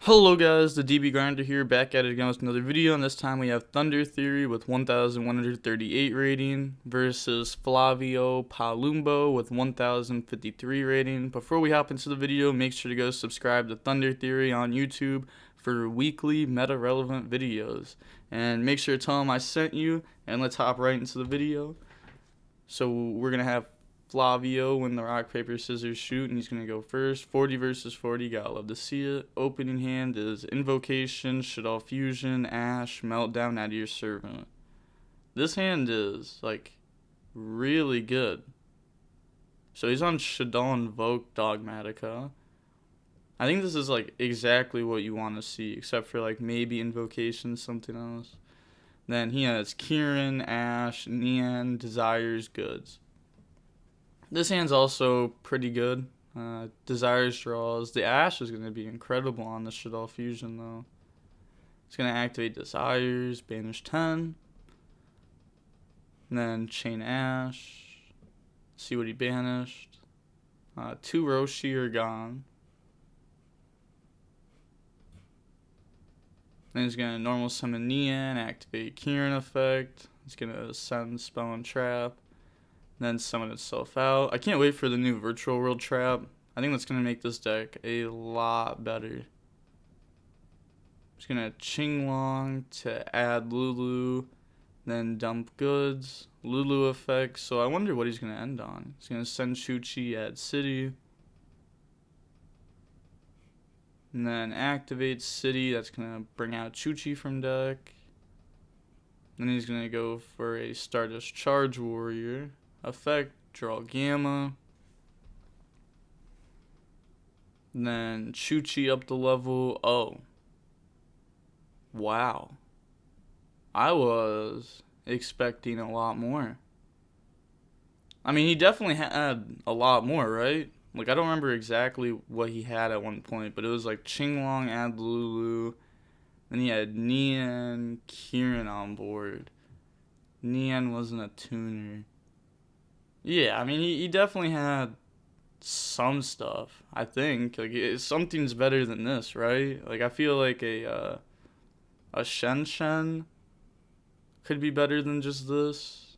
Hello guys, the DB Grinder here, back at it again with another video, and this time we have Thunder Theory with 1138 rating versus Flavio Palumbo with 1053 rating. Before we hop into the video, make sure to go subscribe to Thunder Theory on YouTube for weekly meta-relevant videos. And make sure to tell them I sent you, and let's hop right into the video. So we're going to have Flavio win the rock, paper, scissors, shoot, and he's going to go first. 40 versus 40, gotta love to see it. Opening hand is Invocation, Shaddoll Fusion, Ash, Meltdown, Out of Your Servant. This hand is, like, really good. So he's on Shaddoll Invoked, Dogmatica. I think this is, like, exactly what you want to see, except for, like, maybe Invocation, something else. Then he has Kieran, Ash, Neon, Desires, Goods. This hand's also pretty good. Desires draws. The Ash is going to be incredible on the Shaddoll Fusion, though. It's going to activate Desires, banish 10. And then chain Ash. See what he banished. 2 Roshi are gone. Then he's going to normal summon Neon, activate Kieran effect. He's going to send Spell and Trap. Then summon itself out. I can't wait for the new Virtual World Trap. I think that's going to make this deck a lot better. Just going to Qinglong to add Lulu, then dump Goods, Lulu effect. So I wonder what he's going to end on. He's going to send Chuchi, add City. And then activate City. That's going to bring out Chuchi from deck. Then he's going to go for a Stardust Charge Warrior. Effect, draw Gamma. Then Chuchi up the level. Oh. Wow. I was expecting a lot more. I mean, he definitely had a lot more, right? Like, I don't remember exactly what he had at one point, but it was like Qinglong, add Lulu. Then he had Neon, Kieran on board. Neon wasn't a tuner. Yeah, I mean, he definitely had some stuff, I think. Like, something's better than this, right? Like, I feel like a Shen could be better than just this.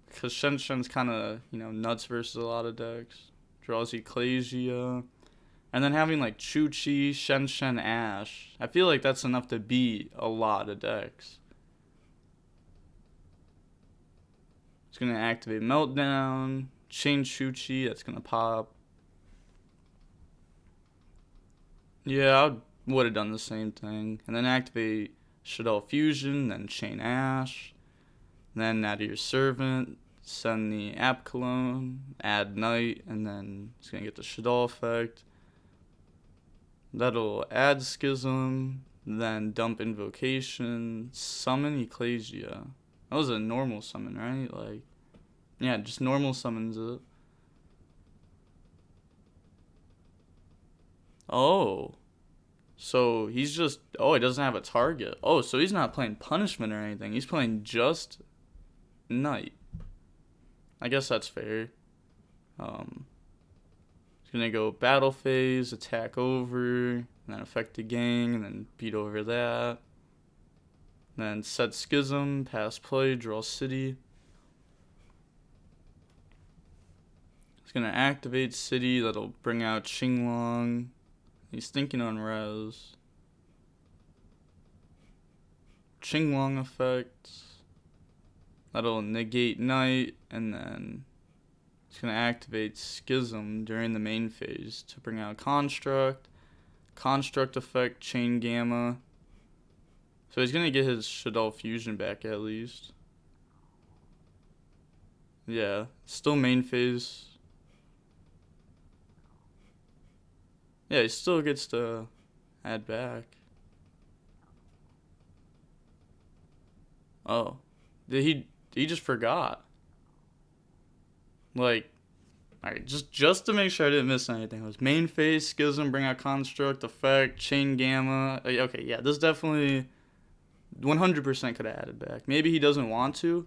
Because Shen's kind of, nuts versus a lot of decks. Draws Ecclesia. And then having, like, Chuchi, Shen, Ash. I feel like that's enough to beat a lot of decks. It's going to activate Meltdown, chain Chuchi, that's going to pop. Yeah, I would have done the same thing. And then activate Shaddoll Fusion, then chain Ash. Then Out of Your Servant, send the App Cologne, add Knight, and then it's going to get the Shaddoll effect. That'll add Schism, then dump Invocation, summon Ecclesia. That was a normal summon, right? Like, yeah, just normal summons it. Oh. So he's just, he doesn't have a target. Oh, so he's not playing Punishment or anything. He's playing just Knight. I guess that's fair. He's going to go Battle Phase, attack over, and then affect the gang, and then beat over that. Then set Schism, pass play, draw City. He's going to activate City, that'll bring out Qinglong. He's thinking on res. Qinglong effect. That'll negate Knight, and then he's going to activate Schism during the main phase to bring out Construct. Construct effect, chain Gamma. So he's going to get his Shaddoll Fusion back at least. Yeah, still main phase. Yeah, he still gets to add back. Oh. He just forgot. Like, alright, just to make sure I didn't miss anything. It was main phase, Schism, bring out Construct, effect, chain Gamma. Okay, yeah, this definitely 100% could have added back. Maybe he doesn't want to.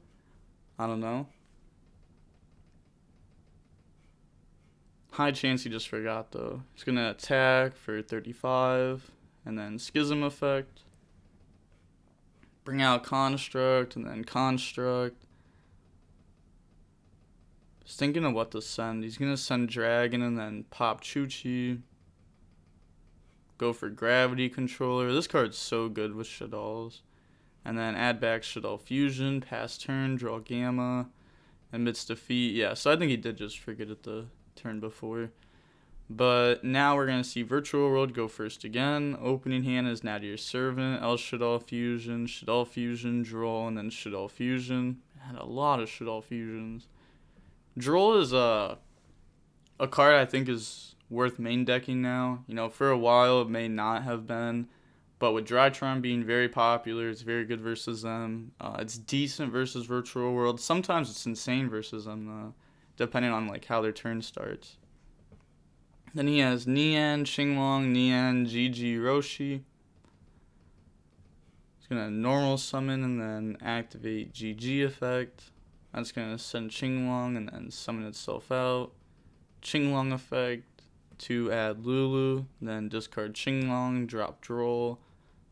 I don't know. High chance he just forgot though. He's gonna attack for 35, and then Schism effect. Bring out Construct, and then Construct. Just thinking of what to send. He's gonna send Dragon, and then pop Chuchi. Go for Gravity Controller. This card's so good with Shaddolls. And then add back Shaddoll Fusion, pass turn, draw Gamma, amidst defeat. Yeah, so I think he did just forget it the turn before. But now we're going to see Virtual World go first again. Opening hand is now to your Servant, El Shaddoll Fusion, draw, and then Shaddoll Fusion. Had a lot of Shaddoll Fusions. Droll is a card I think is worth main decking now. You know, for a while it may not have been. But with Drytron being very popular, it's very good versus them. It's decent versus Virtual World. Sometimes it's insane versus them, though, depending on like how their turn starts. Then he has Nian, Qinglong, Nian, GG, Roshi. He's going to normal summon and then activate GG effect. That's going to send Qinglong and then summon itself out. Qinglong effect to add Lulu, then discard Qinglong, drop Droll.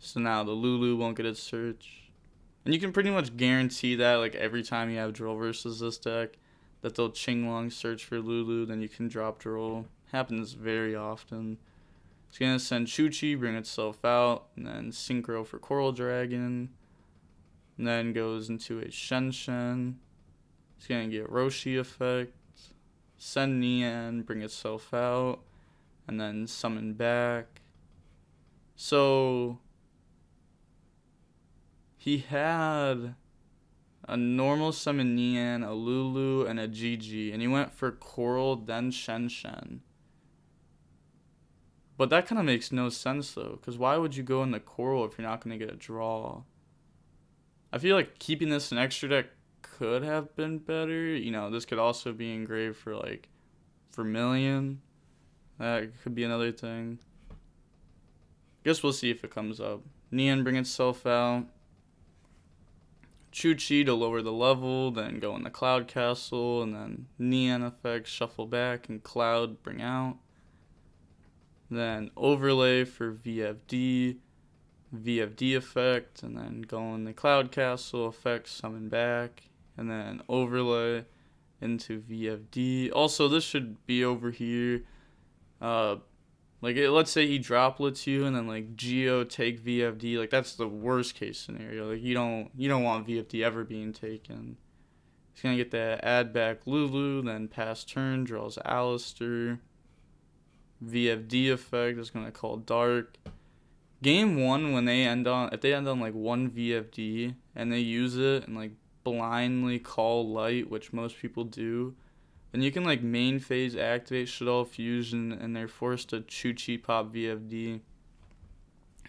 So now the Lulu won't get its search. And you can pretty much guarantee that like every time you have Droll versus this deck, that they'll Qinglong search for Lulu, then you can drop Droll. Happens very often. It's going to send Chuchi, bring itself out, and then Synchro for Coral Dragon. And then goes into a Shen. It's going to get Roshi effect. Send Nian, bring itself out, and then summon back. So he had a normal summon Nian, a Lulu, and a GG, and he went for Coral, then Shen. But that kind of makes no sense though, because why would you go into Coral if you're not going to get a draw? I feel like keeping this in extra deck could have been better. You know, this could also be engraved for like Vermilion. That could be another thing. Guess we'll see if it comes up. Nian bring itself out. Chuchi to lower the level, then go in the Cloud Castle, and then Nian effect, shuffle back, and Cloud bring out. Then overlay for VFD effect, and then go in the Cloud Castle effect, summon back, and then overlay into VFD. Also, this should be over here. Let's say he droplets you, and then like Geo take VFD. Like that's the worst case scenario. Like you don't want VFD ever being taken. He's gonna get that add back Lulu, then pass turn, draws Alistair. VFD effect is gonna call Dark. Game 1, when if they end on like one VFD and they use it and like blindly call Light, which most people do, then you can like main phase activate Shaddoll Fusion and they're forced to Chuchi pop VFD.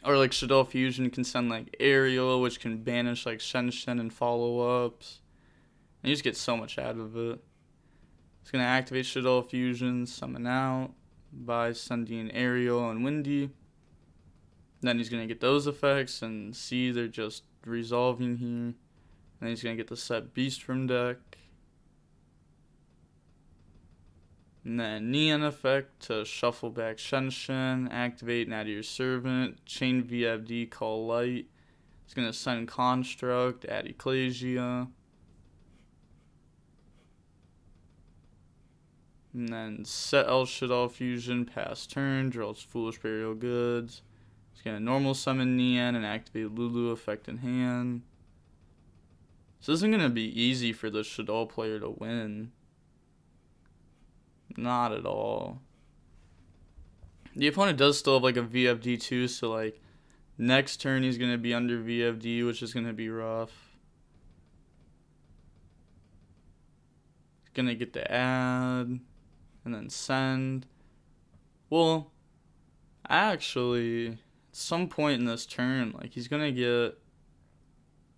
Or like Shaddoll Fusion can send like Aerial, which can banish like Shen and follow-ups. And you just get so much out of it. It's gonna activate Shaddoll Fusion, summon out by sending Aerial and Windy. Then he's going to get those effects and see they're just resolving here. Then he's going to get the set Beast from deck. And then Nian effect to shuffle back Shen, activate and add your Servant, chain VFD, call Light. He's going to send Construct, add Ecclesia. And then set El Shaddoll Fusion, pass turn, draws Foolish Burial Goods. He's going to normal summon Nian and activate Lulu effect in hand. So this isn't going to be easy for the Shaddoll player to win. Not at all. The opponent does still have like a VFD too, so like next turn he's going to be under VFD, which is going to be rough. He's going to get the add and then send. Well, actually, at some point in this turn, like he's gonna get,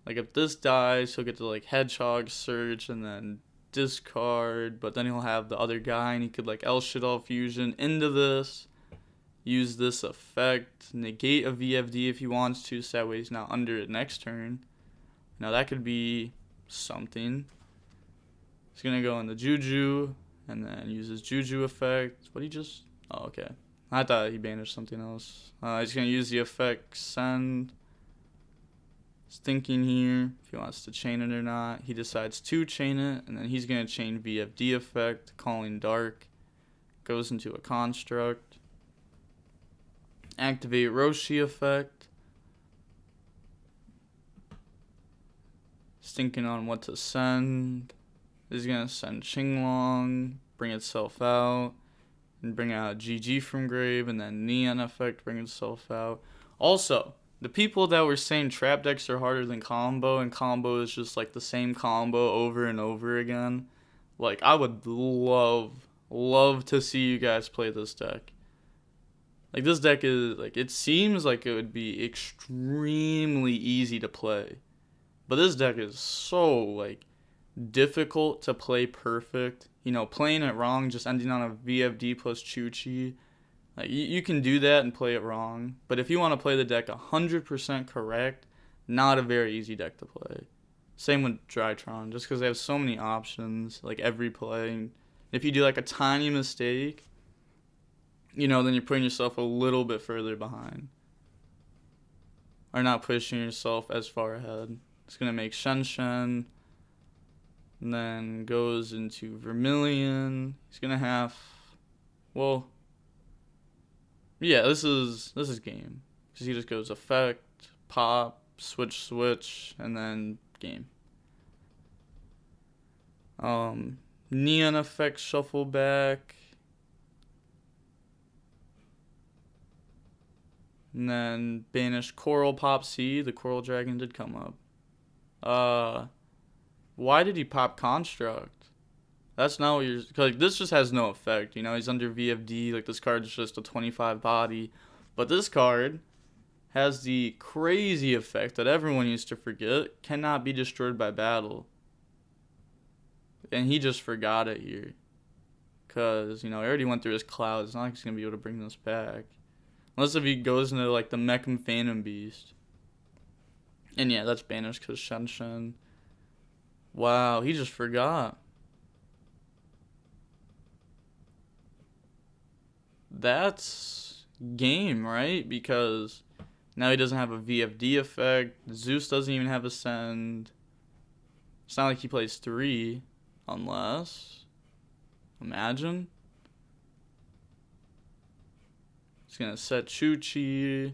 like if this dies, he'll get to like Hedgehog search and then discard, but then he'll have the other guy and he could like El Shaddoll Fusion into this, use this effect, negate a VFD if he wants to, so that way he's not under it next turn. Now that could be something. He's gonna go in the Juju, and then uses Juju effect. What he just? Oh, okay. I thought he banished something else. He's gonna use the effect send. He's thinking here if he wants to chain it or not. He decides to chain it, and then he's gonna chain VFD effect, calling dark. Goes into a construct. Activate Roshi effect. He's thinking on what to send. He's gonna send Qinglong, bring itself out, and bring out GG from grave, and then Neon effect, bring itself out. Also, the people that were saying trap decks are harder than combo, and combo is just like the same combo over and over again. Like, I would love to see you guys play this deck. Like, this deck is, like, it seems like it would be extremely easy to play. But this deck is so, like, difficult to play perfect. You know, playing it wrong, just ending on a VFD plus Chuchi. Like, you can do that and play it wrong. But if you want to play the deck 100% correct, not a very easy deck to play. Same with Drytron, just because they have so many options, like, every play. If you do, like, a tiny mistake, you know, then you're putting yourself a little bit further behind. Or not pushing yourself as far ahead. It's going to make Shen. And then goes into Vermilion. He's going to have... Well... Yeah, this is game. Because he just goes effect, pop, switch, and then game. Neon effect, shuffle back. And then banish Coral Pop C. The Coral Dragon did come up. Why did he pop Construct? That's not what you're... Like, this just has no effect, you know? He's under VFD. Like, this card is just a 25 body. But this card has the crazy effect that everyone used to forget. Cannot be destroyed by battle. And he just forgot it here. Because, you know, he already went through his cloud. It's not like he's going to be able to bring this back. Unless if he goes into, like, the Mechem Phantom Beast. And yeah, that's banished because Shen. Wow, he just forgot. That's game, right? Because now he doesn't have a VFD effect. Zeus doesn't even have a send. It's not like he plays 3. Unless... Imagine. He's going to set Chuchi.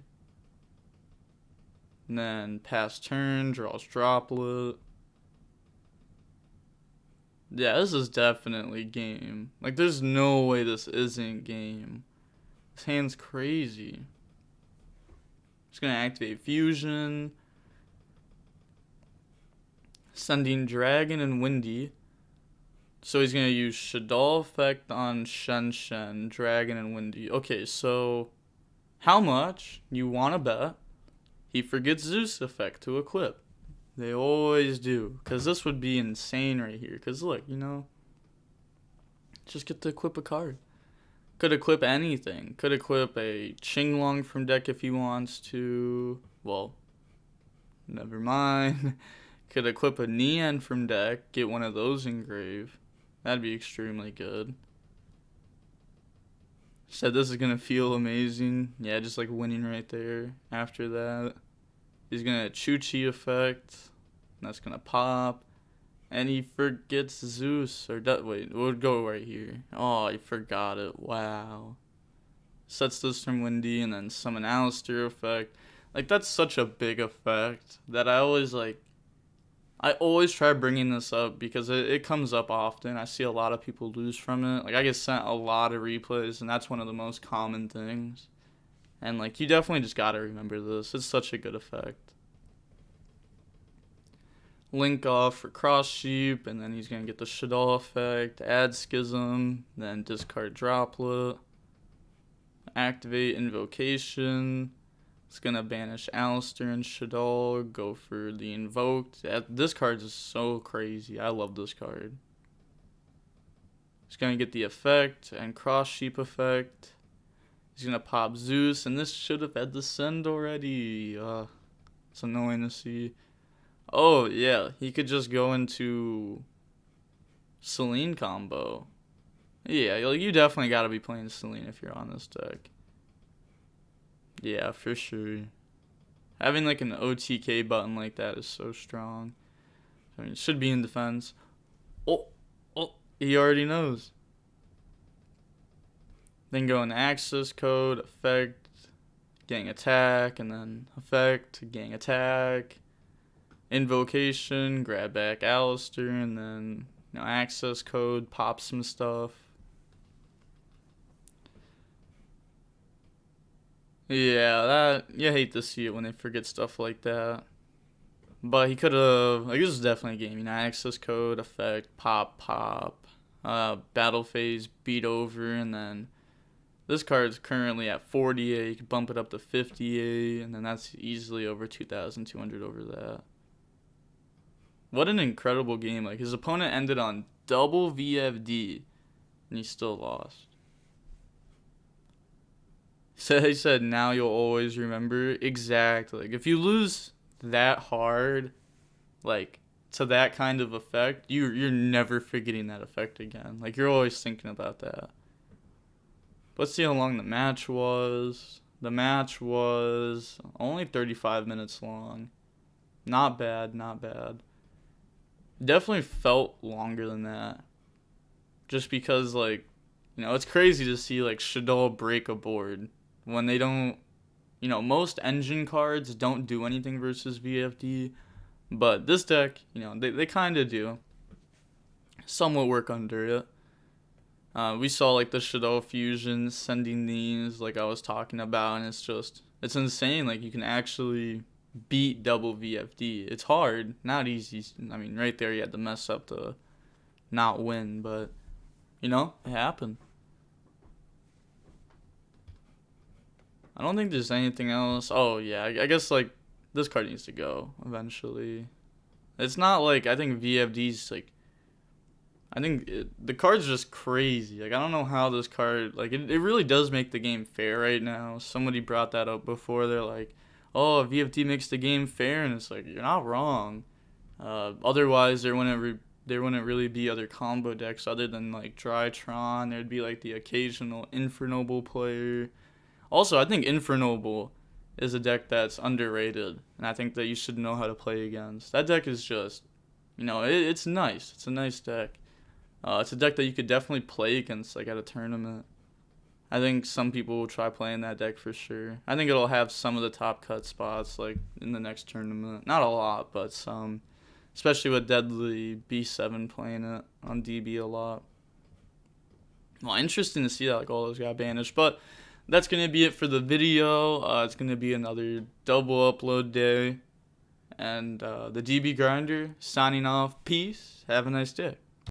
And then pass turn, draws Droplet. Yeah, this is definitely game. Like, there's no way this isn't game. This hand's crazy. Just gonna activate Fusion. Sending Dragon and Windy. So he's gonna use Shaddoll effect on Shen, Dragon and Windy. Okay, so how much you wanna bet he forgets Zeus effect to equip? They always do. Because this would be insane right here. Because look, you know, just get to equip a card. Could equip anything. Could equip a Qinglong from deck if he wants to. Well, never mind. Could equip a Neon from deck. Get one of those engraved. That'd be extremely good. Said this is going to feel amazing. Yeah, just like winning right there. After that, he's going to Chuchi effect. That's going to pop. And he forgets Zeus. Wait, we'll go right here. Oh, he forgot it. Wow. Sets this from Windy and then summon Alistair effect. Like, that's such a big effect that I always try bringing this up because it comes up often. I see a lot of people lose from it. Like, I get sent a lot of replays, and that's one of the most common things. And, like, you definitely just gotta remember this. It's such a good effect. Link off for Cross Sheep, and then he's gonna get the Shaddoll effect, add Schism, then discard Droplet, activate Invocation. It's gonna banish Alistair and Shaddoll, go for the Invoked. This card is so crazy. I love this card. He's gonna get the effect and Cross Sheep effect. He's gonna pop Zeus, and this should have had the send already. It's annoying to see. Oh, yeah, he could just go into Selene combo. Yeah, like you definitely got to be playing Celine if you're on this deck. Yeah, for sure. Having like an OTK button like that is so strong. I mean, it should be in defense. Oh, oh, he already knows. Then go into access code, effect, gang attack, and then effect, gang attack, invocation, grab back Alistair, and then access code, pop some stuff. Yeah, that you hate to see it when they forget stuff like that. But he could have, like, this is definitely a game. Access code, effect, pop, battle phase, beat over, and then this card's currently at 48. You can bump it up to 58, and then that's easily over 2,200 over that. What an incredible game. Like, his opponent ended on double VFD, and he still lost. So he said, now you'll always remember. Exactly. Like, if you lose that hard, like, to that kind of effect, you're never forgetting that effect again. Like, you're always thinking about that. Let's see how long the match was. The match was only 35 minutes long. Not bad, not bad. Definitely felt longer than that. Just because, like, it's crazy to see, like, Shaddoll break a board when they don't, most engine cards don't do anything versus VFD. But this deck, they kind of do. Somewhat work under it. We saw like the Shaddoll fusion sending these, like I was talking about, and it's insane. Like you can actually beat double VFD. It's hard, not easy. I mean, right there you had to mess up to not win, but it happened. I don't think there's anything else. Oh yeah, I guess like this card needs to go eventually. It's not like I think VFD's like. I think the card's just crazy. Like, I don't know how this card, like, it really does make the game fair right now. Somebody brought that up before. They're like, oh, VFD makes the game fair. And it's like, you're not wrong. Otherwise, there wouldn't really be other combo decks other than, like, Drytron. There'd be, like, the occasional Infernoble player. Also, I think Infernoble is a deck that's underrated. And I think that you should know how to play against. That deck is just, it's nice. It's a nice deck. It's a deck that you could definitely play against, like, at a tournament. I think some people will try playing that deck for sure. I think it'll have some of the top cut spots, like, in the next tournament. Not a lot, but some. Especially with Deadly B7 playing it on DB a lot. Well, interesting to see that, like, all those got banished. But that's going to be it for the video. It's going to be another double upload day. And the DB Grinder signing off. Peace. Have a nice day.